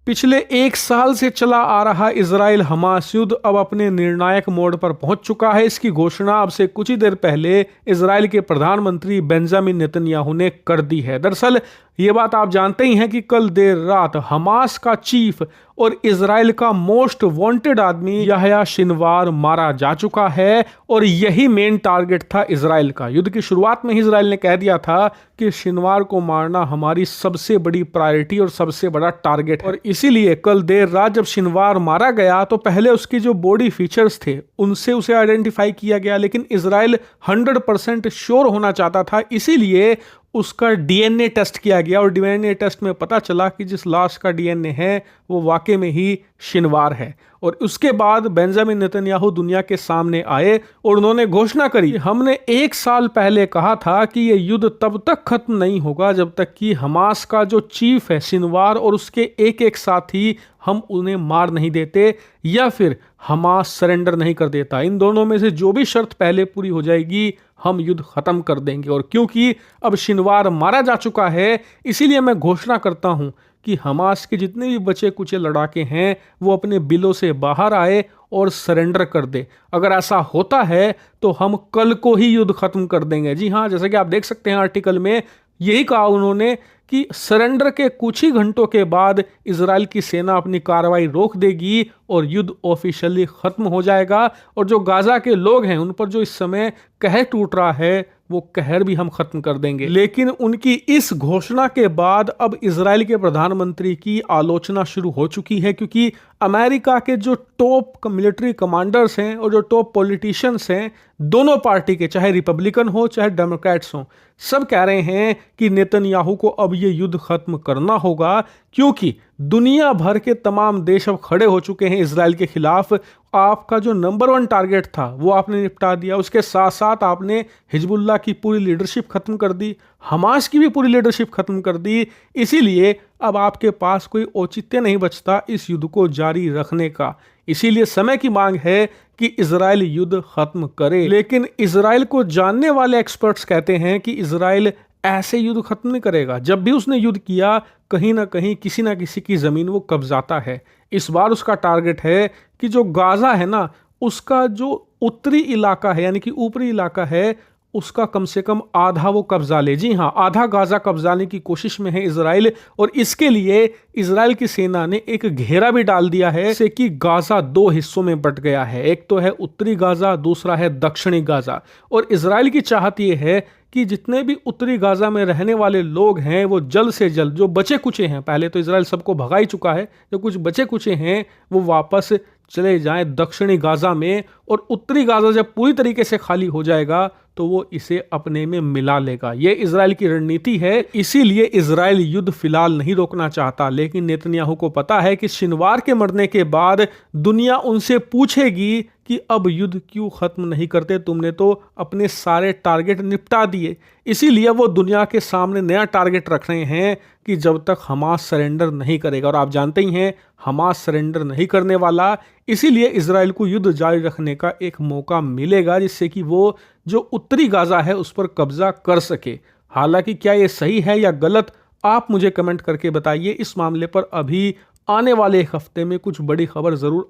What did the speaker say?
पिछले एक साल से चला आ रहा इजराइल हमास युद्ध अब अपने निर्णायक मोड़ पर पहुंच चुका है। इसकी घोषणा अब से कुछ ही देर पहले इजराइल के प्रधानमंत्री बेंजामिन नेतन्याहू ने कर दी है। दरअसल ये बात आप जानते ही हैं कि कल देर रात हमास का चीफ और इजराइल का मोस्ट वांटेड आदमी याह्या सिनवार मारा जा चुका है और यही मेन टारगेट था इजराइल का। युद्ध की शुरुआत में ही इजराइल ने कह दिया था कि सिनवार को मारना हमारी सबसे बड़ी प्रायोरिटी और सबसे बड़ा टारगेट है। और इसीलिए कल देर रात जब सिनवार मारा गया तो पहले उसकी जो बॉडी फीचर्स थे उनसे उसे आइडेंटिफाई किया गया, लेकिन इजराइल 100% श्योर होना चाहता था, इसीलिए उसका डीएनए टेस्ट किया गया और डीएनए टेस्ट में पता चला कि जिस लाश का डीएनए है वो वाकई में ही सिनवार है। और उसके बाद बेंजामिन नेतन्याहू दुनिया के सामने आए और उन्होंने घोषणा करी, हमने एक साल पहले कहा था कि ये युद्ध तब तक खत्म नहीं होगा जब तक कि हमास का जो चीफ है सिनवार और उसके एक एक साथी हम उन्हें मार नहीं देते या फिर हमास सरेंडर नहीं कर देता। इन दोनों में से जो भी शर्त पहले पूरी हो जाएगी हम युद्ध खत्म कर देंगे। और क्योंकि अब सिनवार मारा जा चुका है इसीलिए मैं घोषणा करता हूं कि हमास के जितने भी बचे कुचे लड़ाके हैं वो अपने बिलों से बाहर आए और सरेंडर कर दे। अगर ऐसा होता है तो हम कल को ही युद्ध खत्म कर देंगे। जी हाँ, जैसे कि आप देख सकते हैं आर्टिकल में यही कहा उन्होंने कि सरेंडर के कुछ ही घंटों के बाद इजराइल की सेना अपनी कार्रवाई रोक देगी और युद्ध ऑफिशियली खत्म हो जाएगा। और जो गाजा के लोग हैं उन पर जो इस समय कहर टूट रहा है वो कहर भी हम खत्म कर देंगे। लेकिन उनकी इस घोषणा के बाद अब इजराइल के प्रधानमंत्री की आलोचना शुरू हो चुकी है, क्योंकि अमेरिका के जो टॉप मिलिट्री कमांडर्स हैं और जो टॉप पॉलिटिशियंस हैं दोनों पार्टी के, चाहे रिपब्लिकन हो चाहे डेमोक्रेट्स हो, सब कह रहे हैं कि नेतन्याहू को अब ये युद्ध खत्म करना होगा, क्योंकि दुनिया भर के तमाम देश अब खड़े हो चुके हैं इजराइल के खिलाफ। आपका जो नंबर 1 टारगेट था वो आपने निपटा दिया, उसके साथ साथ आपने हिजबुल्लाह की पूरी लीडरशिप खत्म कर दी, हमास की भी पूरी लीडरशिप खत्म कर दी। इसीलिए अब आपके पास कोई औचित्य नहीं बचता इस युद्ध को जारी रखने का। इसीलिए समय की मांग है कि इजराइल युद्ध खत्म करे। लेकिन इजराइल को जानने वाले एक्सपर्ट्स कहते हैं कि इजराइल ऐसे युद्ध खत्म नहीं करेगा। जब भी उसने युद्ध किया कहीं ना कहीं किसी ना किसी की जमीन वो कब्जाता है। इस बार उसका टारगेट है कि जो गाजा है ना उसका जो उत्तरी इलाका है यानी कि ऊपरी इलाका है उसका कम से कम आधा वो कब्जा ले। जी हाँ, आधा गाजा कब्जाने की कोशिश में है इजराइल। और इसके लिए इजराइल की सेना ने एक घेरा भी डाल दिया है जैसे कि गाजा 2 हिस्सों में बट गया है। एक तो है उत्तरी गाजा, दूसरा है दक्षिणी गाजा। और इजराइल की चाहत ये है कि जितने भी उत्तरी गाजा में रहने वाले लोग हैं वो जल्द से जल्द, जो बचे कुचे हैं, पहले तो इजराइल सबको भगा ही चुका है, जो कुछ बचे कुचे हैं वो वापस चले जाएं दक्षिणी गाजा में। और उत्तरी गाजा जब पूरी तरीके से खाली हो जाएगा तो वो इसे अपने में मिला लेगा। ये इजराइल की रणनीति है। इसीलिए इजराइल युद्ध फिलहाल नहीं रोकना चाहता, लेकिन नेतन्याहू को पता है कि सिनवार के मरने के बाद दुनिया उनसे पूछेगी कि अब युद्ध क्यों खत्म नहीं करते, तुमने तो अपने सारे टारगेट निपटा दिए। इसीलिए वो दुनिया के सामने नया टारगेट रख रहे हैं कि जब तक हमास सरेंडर नहीं करेगा। और आप जानते ही हैं हमास सरेंडर नहीं करने वाला, इसीलिए इजराइल को युद्ध जारी रखने का एक मौका मिलेगा जिससे कि वो जो उत्तरी गाजा है उस पर कब्जा कर सके। हालांकि क्या ये सही है या गलत, आप मुझे कमेंट करके बताइए। इस मामले पर अभी आने वाले एक हफ्ते में कुछ बड़ी खबर जरूर